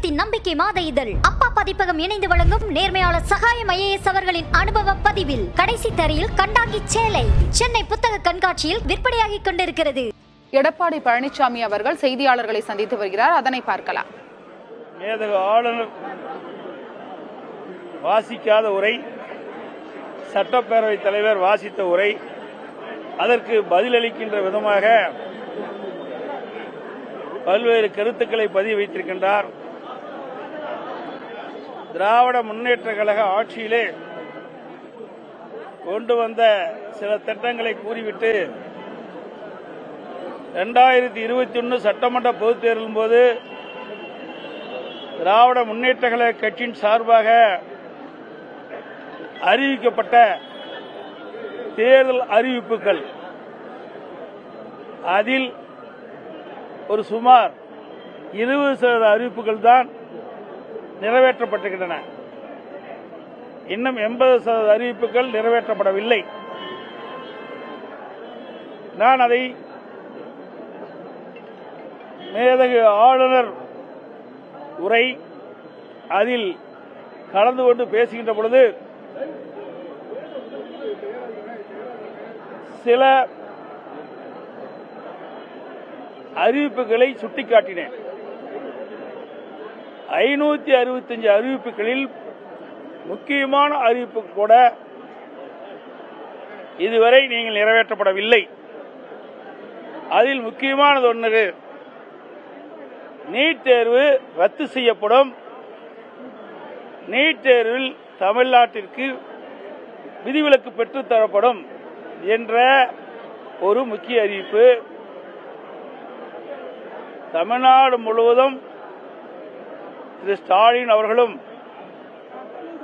சமுதாயத்தின் நம்பிக்கை மாத இதழ் அப்பா பதிப்பகம் இணைந்து வழங்கும் நேர்மையாளர் சகாயம் IAS அவர்களின் அனுபவ பதிவில் கடைசி தரையில் கண்டாங்கி சேலை சென்னை புத்தக கண்காட்சியில் விற்பனையாகிக் கொண்டிருக்கிறது. எடப்பாடி பழனிசாமி அவர்கள் செய்தியாளர்களை சந்தித்து வருகிறார். அதனை பார்க்கலாம். ஆளுநர் வாசிக்காத உரை, சட்டப்பேரவைத் தலைவர் வாசித்த உரை, அதற்கு பதிலளிக்கின்ற விதமாக பல்வேறு கருத்துக்களை பதிவு வைத்திருக்கின்றார். திராவிட முன்னேற்ற கழக ஆட்சியிலே கொண்டு வந்த சில திட்டங்களை கூறிவிட்டு 2021 சட்டமன்ற பொதுத் தேர்தலின் போது திராவிட முன்னேற்ற கழக கட்சியின் சார்பாக அறிவிக்கப்பட்ட தேர்தல் அறிவிப்புகள், அதில் ஒரு சுமார் 20% அறிவிப்புகள் தான் நிறைவேற்றப்பட்டிருக்கின்றன. இன்னும் 80% அறிவிப்புகள் நிறைவேற்றப்படவில்லை. நான் அதை மேதகு ஆளுநர் உரை அதில் கலந்து கொண்டு பேசுகின்ற பொழுது சில அறிவிப்புகளை சுட்டிக்காட்டினேன். 565 அறிவிப்புகளில் முக்கியமான அறிவிப்பு கூட இதுவரை நீங்கள் நிறைவேற்றப்படவில்லை. அதில் முக்கியமானது ஒன்று, நீட் தேர்வு ரத்து செய்யப்படும், நீட் தேர்வில் தமிழ்நாட்டிற்கு விதிவிலக்கு பெற்றுத் தரப்படும் என்ற ஒரு முக்கிய அறிவிப்பு. தமிழ்நாடு முழுவதும் திரு ஸ்டாலின் அவர்களும்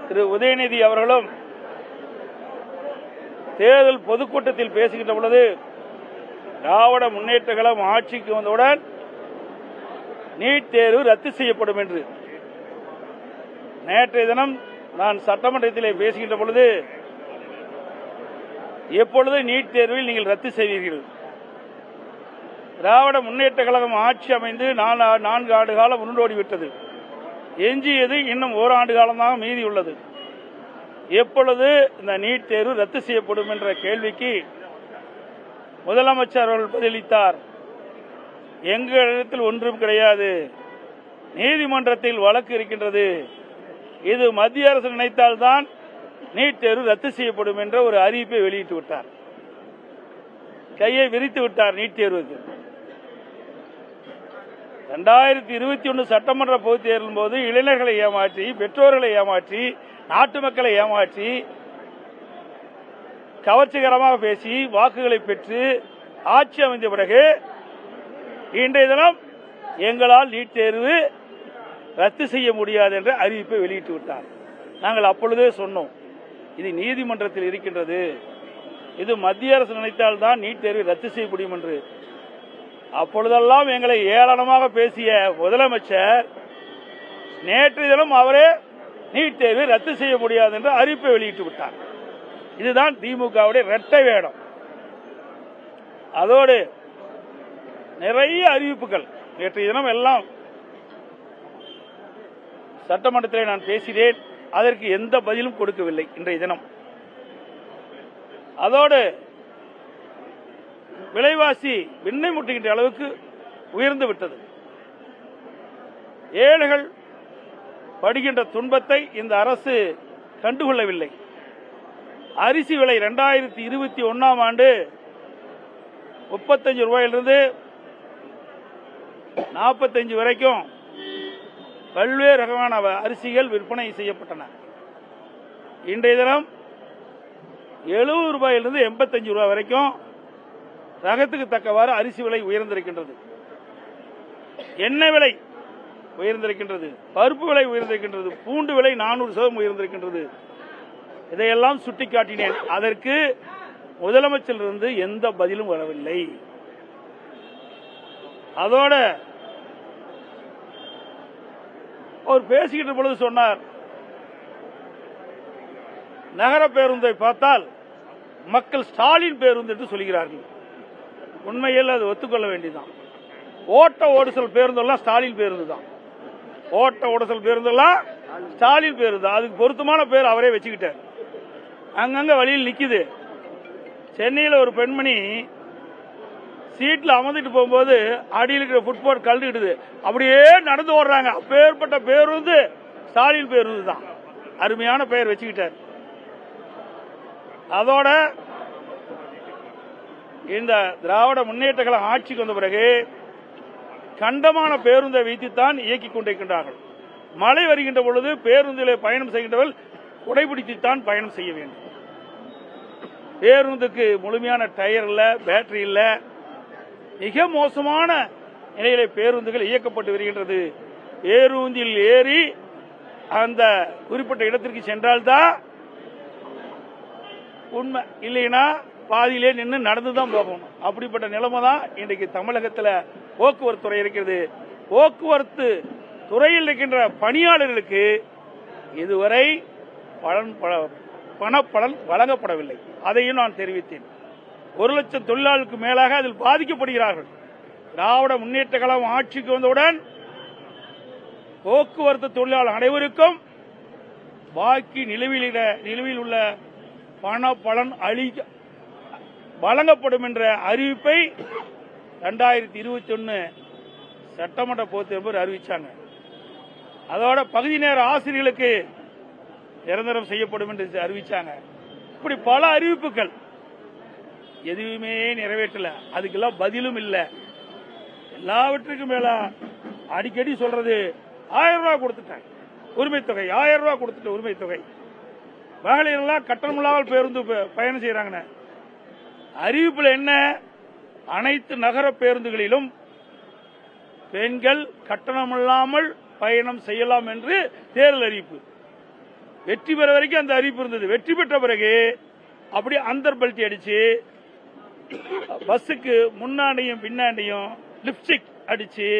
திரு உதயநிதி அவர்களும் தேர்தல் பொதுக்கூட்டத்தில் பேசுகின்ற பொழுது, திராவிட முன்னேற்ற கழகம் ஆட்சிக்கு வந்தவுடன் நீட் தேர்வு ரத்து செய்யப்படும் என்று. நேற்றைய தினம் நான் சட்டமன்றத்திலே பேசுகின்ற பொழுது, எப்பொழுது நீட் தேர்வில் நீங்கள் ரத்து செய்வீர்கள்? திராவிட முன்னேற்ற கழகம் ஆட்சி அமைந்து 4 ஆண்டு காலம் முன்னோடிவிட்டது. எஞ்சியது இன்னும் ஓராண்டு காலமாக மீதி உள்ளது. எப்பொழுது இந்த நீட் தேர்வு ரத்து செய்யப்படும் என்ற கேள்விக்கு முதலமைச்சர் அவர்கள் பதிலளித்தார், எங்களிடத்தில் ஒன்றும் கிடையாது, நீதிமன்றத்தில் வழக்கு இருக்கின்றது, இது மத்திய அரசு நினைத்தால்தான் நீட் தேர்வு ரத்து செய்யப்படும் என்ற ஒரு அறிவிப்பை வெளியிட்டு விட்டார். கையை விரித்து விட்டார் நீட் தேர்வுக்கு. 2021 சட்டமன்ற பொதுத் தேர்தலின் போது இளைஞர்களை ஏமாற்றி, பெற்றோர்களை ஏமாற்றி, நாட்டு மக்களை ஏமாற்றி, கவர்ச்சிகரமாக பேசி வாக்குகளை பெற்று ஆட்சி அமைந்த பிறகு இன்றைய தினம் எங்களால் நீட் தேர்வு ரத்து செய்ய முடியாது என்ற அறிவிப்பை வெளியிட்டு விட்டார். நாங்கள் அப்பொழுதே சொன்னோம், இது நீதிமன்றத்தில் இருக்கின்றது, இது மத்திய அரசு நினைத்தால்தான் நீட் தேர்வை ரத்து செய்ய முடியும் என்று. அப்பொழுதெல்லாம் எங்களை ஏளனமாக பேசிய முதலமைச்சர் நேற்று தினம் அவரே நீட் தேர்வை ரத்து செய்ய முடியாது என்று அறிவிப்பை வெளியிட்டு விட்டார். இதுதான் திமுகவுடைய இரட்டை வேடம். அதோடு நிறைய அறிவிப்புகள் நேற்றைய தினம் எல்லாம் சட்டமன்றத்தில் நான் பேசினேன். அதற்கு எந்த பதிலும் கொடுக்கவில்லை இன்றைய தினம். அதோடு விலைவாசி விண்ணை முட்டுகின்ற அளவுக்கு உயர்ந்து விட்டது. ஏழைகள் படுகின்ற துன்பத்தை இந்த அரசு கண்டுகொள்ளவில்லை. அரிசி விலை 2021 ஆண்டு 35 ரூபாயிலிருந்து 45 வரைக்கும் பல்வேறு ரகமான அரிசிகள் விற்பனை செய்யப்பட்டன. இன்றைய தினம் 70 ரூபாயிலிருந்து 85 ரூபாய் வரைக்கும் ரகத்துக்கு தக்கவாறு அரிசி விலை உயர்ந்திருக்கின்றது. எண்ணெய் விலை உயர்ந்திருக்கின்றது, பருப்பு விலை உயர்ந்திருக்கின்றது, பூண்டு விலை 400% உயர்ந்திருக்கின்றது. இதையெல்லாம் சுட்டிக்காட்டினேன். அதற்கு முதலமைச்சரிலிருந்து எந்த பதிலும் வரவில்லை. அதோட அவர் பேசுகின்ற பொழுது சொன்னார், நகர பேருந்தை பார்த்தால் மக்கள் ஸ்டாலின் பேருந்து என்று சொல்கிறார்கள். உண்மையில் அது ஒத்துக்கொள்ள வேண்டியதுதான். ஓட்ட ஓடுசல் பேருந்தெல்லாம் ஸ்டாலின் பேருந்து தான். ஓட்ட உடசல் பேருந்தெல்லாம் ஸ்டாலின் பேருந்து, அதுக்கு பொருத்தமான பேர் அவரே வச்சுக்கிட்டார். அங்கங்க வழியில் நிக்குது. சென்னையில் ஒரு பெண்மணி சீட்ல அமர்ந்துட்டு போகும்போது அடியில் இருக்கிற ஃபுட்பாத் கழட்டிடுது, அப்படியே நடந்து ஓடுறாங்க. அப்பேற்பட்ட பேருந்து ஸ்டாலின் பேருந்து தான். அருமையான பெயர் வச்சுக்கிட்டார். அதோட இந்த திராவிட முன்னேற்ற கழகம் ஆட்சிக்கு வந்த பிறகு கண்டமான பேருந்தை வைத்துத்தான் இயக்கிக் கொண்டிருக்கின்றார்கள். மழை வருகின்ற பொழுது பேருந்திலே பயணம் செய்கின்றவர்கள் குடைபிடித்துத்தான் பயணம் செய்ய வேண்டும். பேருந்துக்கு முழுமையான டயர் இல்ல, பேட்டரி இல்ல, மிக மோசமான நிலையிலே பேருந்துகள் இயக்கப்பட்டு வருகின்றது. பேருந்தில் ஏறி அந்த குறிப்பிட்ட இடத்திற்கு சென்றால்தான் உண்மை, இல்லைன்னா பாதியிலே நின்று நடந்துதான் போகணும். அப்படிப்பட்ட நிலைமை தான் இன்றைக்கு தமிழகத்தில் போக்குவரத்து துறை இருக்கிறது. போக்குவரத்து துறையில் இருக்கின்ற பணியாளர்களுக்கு இதுவரை பணப்பலன் வழங்கப்படவில்லை. அதையும் நான் தெரிவித்தேன். 1,00,000 தொழிலாளர்களுக்கு மேலாக அதில் பாதிக்கப்படுகிறார்கள். திராவிட முன்னேற்ற கழகம் ஆட்சிக்கு வந்தவுடன் போக்குவரத்து தொழிலாளர் அனைவருக்கும் பாக்கி நிலுவையில் உள்ள பணப்பலன் வழங்கப்படும் என்ற அறிவிப்பை 2021 சட்டமன்ற பொதுத்தேர்தல் அறிவிச்சாங்க. அதோட பகுதி நேர ஆசிரியர்களுக்கு நிரந்தரம் செய்யப்படும் என்று அறிவிச்சாங்க. இப்படி பல அறிவிப்புகள் எதுவுமே நிறைவேற்றல. அதுக்கெல்லாம் பதிலும் இல்லை. எல்லாவற்றுக்கும் மேல அடிக்கடி சொல்றது 1000 ரூபாய் கொடுத்துட்டாங்க உரிமை தொகை, 1000 ரூபாய் கொடுத்துட்டு உரிமை தொகை. மகளிர் எல்லாம் கட்டணமில்லாமல் பேருந்து பயணம் செய்யறாங்க. அறிவிப்புல என்ன? அனைத்து நகர பேருந்துகளிலும் பெண்கள் கட்டணமில்லாமல் பயணம் செய்யலாம் என்று தேர்தல் அறிவிப்பு. வெற்றி பெற வரைக்கும் அந்த அறிவிப்பு இருந்தது. வெற்றி பெற்ற பிறகு அப்படி அந்தர் பல்ட்டி அடிச்சு பஸ்ஸுக்கு முன்னாடியும் பின்னாடியும் லிப்ஸ்டிக் அடிச்சு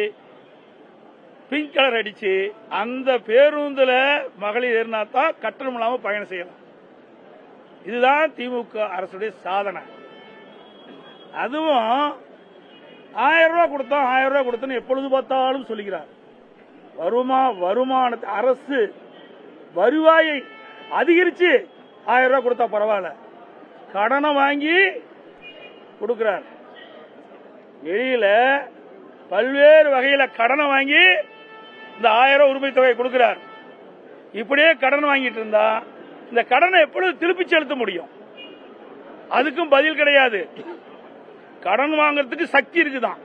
பிங்க் கலர் அடிச்சு அந்த பேருந்துல மகளிர் ஏறினா தான் கட்டணம் இல்லாம பயணம் செய்யலாம். இதுதான் திமுக அரசுடைய சாதனை. அதுவும் 1000 ரூபாய் கொடுத்தோம், 1000 ரூபாய் கொடுத்தோம் எப்பொழுது பார்த்தாலும் சொல்லுகிறார். வருமானத்தை அரசு வருவாயை அதிகரிச்சு 1000 ரூபாய் கொடுத்தா பரவாயில்ல, கடனை வாங்கி கொடுக்கிறார். வெளியில பல்வேறு வகையில கடனை வாங்கி இந்த 1000 உரிமை தொகை கொடுக்கிறார். இப்படியே கடன் வாங்கிட்டு இருந்தா இந்த கடனை எப்பொழுது திருப்பி செலுத்த முடியும்? அதுக்கும் பதில் கிடையாது. கடன் வாங்கறதுக்கு சக்தி இருக்குதான்.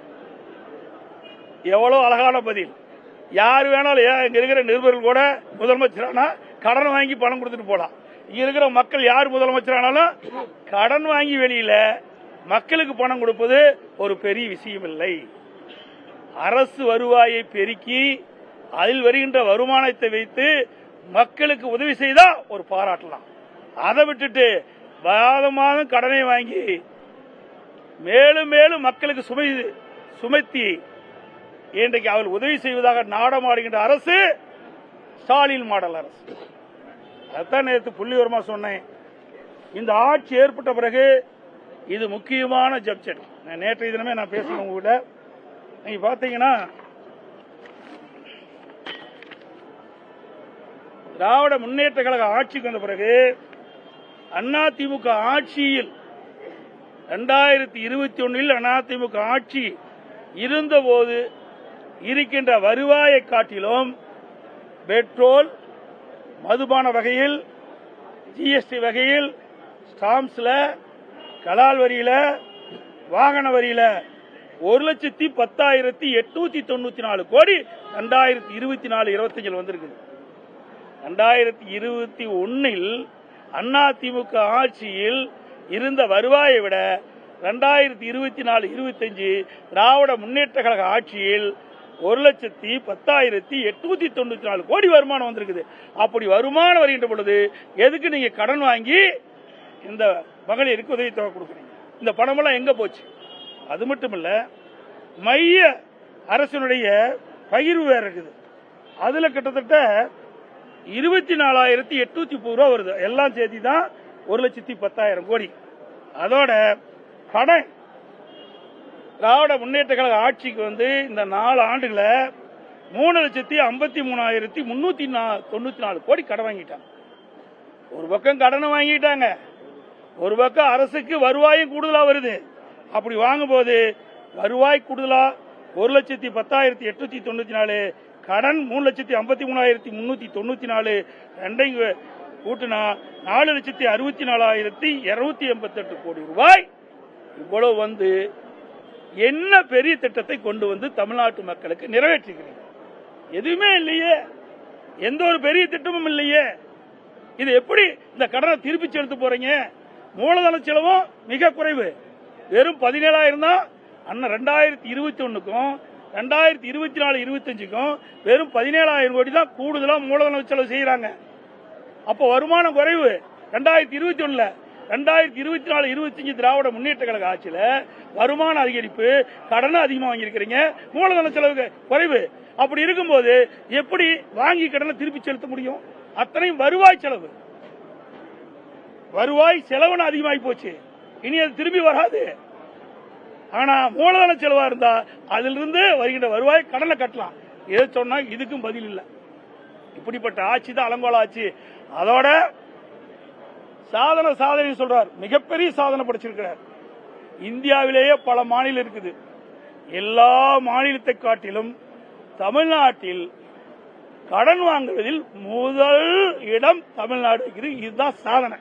எவ்வளவு அழகான பதில். யாரு வேணாலும் இங்க இருக்கிற நிருபர்கள் கூட முதலமைச்சரானா கடன் வாங்கி பணம் கொடுத்துட்டு போலாம். இங்க இருக்கிற மக்கள் யார் முதலமைச்சரானாலும் கடன் வாங்கி வெளியில மக்களுக்கு பணம் கொடுப்பது ஒரு பெரிய விஷயம் இல்லை. அரசு வருவாயை பெருக்கி அதில் வருகின்ற வருமானத்தை வைத்து மக்களுக்கு உதவி செய்தா ஒரு பாராட்டலாம். அதை விட்டுட்டு மாதம் கடனை வாங்கி மேலும் மேலும் மக்களுக்கு சுமத்தி இன்றைக்கு அவர் உதவி செய்வதாக நாடமாடுகின்ற அரசு ஸ்டாலின் மாடல் அரசு. அதான் நேற்று புள்ளிவரமா சொன்னேன். இந்த ஆட்சி ஏற்பட்ட பிறகு இது முக்கியமான ஜப்ஜெட். நேற்றைய தினமே நான் பேசுறேன் உங்ககிட்ட. நீங்க பாத்தீங்கன்னா திராவிட முன்னேற்ற கழக ஆட்சிக்கு வந்த பிறகு அதிமுக ஆட்சியில் 2021 அதிமுக ஆட்சி இருந்தபோது இருக்கின்ற வருவாயை காட்டிலும் பெட்ரோல், மதுபான வகையில், ஜிஎஸ்டி வகையில், ஸ்டாம்ப்ஸ்ல, கலால் வரியில, வாகன வரியில 1,10,894 கோடி 2024-25 வந்திருக்குது. 2021 அதிமுக ஆட்சியில் இருந்த வருவாயை விட 2024-25 திராவிட முன்னேற்ற கழக ஆட்சியில் 1,10,894 கோடி வருமானம் வந்திருக்குது. அப்படி வருமானம் வருகின்ற பொழுது எதுக்கு நீங்க கடன் வாங்கி இந்த மகளிருக்கு உதவி தொகை கொடுக்குறீங்க? இந்த பணமெல்லாம் எங்க போச்சு? அது மட்டுமல்ல, மைய அரசினுடைய பகிர்வு வேற இருக்குது. அதுல கிட்டத்தட்ட 24,830 ரூபாய் வருது. எல்லாம் சேர்த்து தான் 1,10,000 கோடி. அதோட கடன் திராவிட முன்னேற்ற கழக ஆட்சிக்கு வந்து இந்த 4 ஆண்டுகள 3,53,394 கோடி கடன் வாங்கிட்டாங்க. ஒரு பக்கம் கடனை வாங்கிட்டாங்க, ஒரு பக்கம் அரசுக்கு வருவாயும் கூடுதலா வருது. அப்படி வாங்கும்போது வருவாய் கூடுதலா 1,10,894, கடன் 3,53,394, ரெண்டையும் கூட்டினா 4,64,288 கோடி ரூபாய். இவ்வளவு வந்து என்ன பெரிய திட்டத்தை கொண்டு வந்து தமிழ்நாட்டு மக்களுக்கு நிறைவேற்றுகிறீங்க? எதுவுமே இல்லையே, எந்த ஒரு பெரிய திட்டமும் இல்லையே. இது எப்படி இந்த கடனை திருப்பி செலுத்த போறீங்க? மூலதன செலவும் மிக குறைவு, வெறும் 17,000 தான். அண்ணன் 2021க்கும் 2024-25க்கும் வெறும் 17,000 கோடி தான் கூடுதலா மூலதன செலவு செய்யறாங்க. அப்போ வருமானம் குறைவு. 2021ல 2024-25 திராவிட முன்னேற்ற கழக ஆட்சியில வருமான அதிகரிப்பு, கடனை அதிகமா வாங்கியிருக்கிறீங்க, மூலதன செலவு குறைவு. அப்படி இருக்கும்போது எப்படி வாங்கி கடனை திருப்பி செலுத்த முடியும்? அத்தனையும் வருவாய் செலவு. வருவாய் செலவு அதிகமாகி போச்சு, இனி அது திரும்பி வராது. ஆனா மூலதன செலவா இருந்தா அதிலிருந்து வருகின்ற வருவாய் கடனை கட்டலாம். எது சொன்னா இதுக்கும் பதில் இல்லை. இப்படிப்பட்ட ஆட்சி தான் அலங்கோல ஆட்சி. அதோட சாதனை சொல்றார், மிகப்பெரிய சாதனை படைச்சிருக்கிறார். இந்தியாவிலேயே பல மாநிலம் இருக்குது, எல்லா மாநிலத்தை காட்டிலும் தமிழ்நாட்டில் கடன் வாங்குவதில் முதல் இடம் தமிழ்நாடு. இதுதான் சாதனை.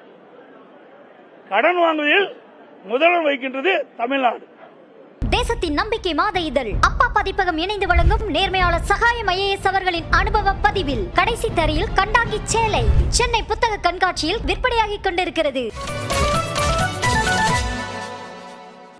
கடன் வாங்குவதில் முதலிடம் வைக்கின்றது தமிழ்நாடு. தேசத்தின் நம்பிக்கை மாத இதழ் அப்பா பதிப்பகம் இணைந்து வழங்கும் நேர்மையாளர் சகாயம் ஐஏஎஸ் அவர்களின் அனுபவ பதிவில் கடைசி தரையில் கண்டாங்கி சேலை சென்னை புத்தக கண்காட்சியில் விற்பனையாகிக் கொண்டிருக்கிறது.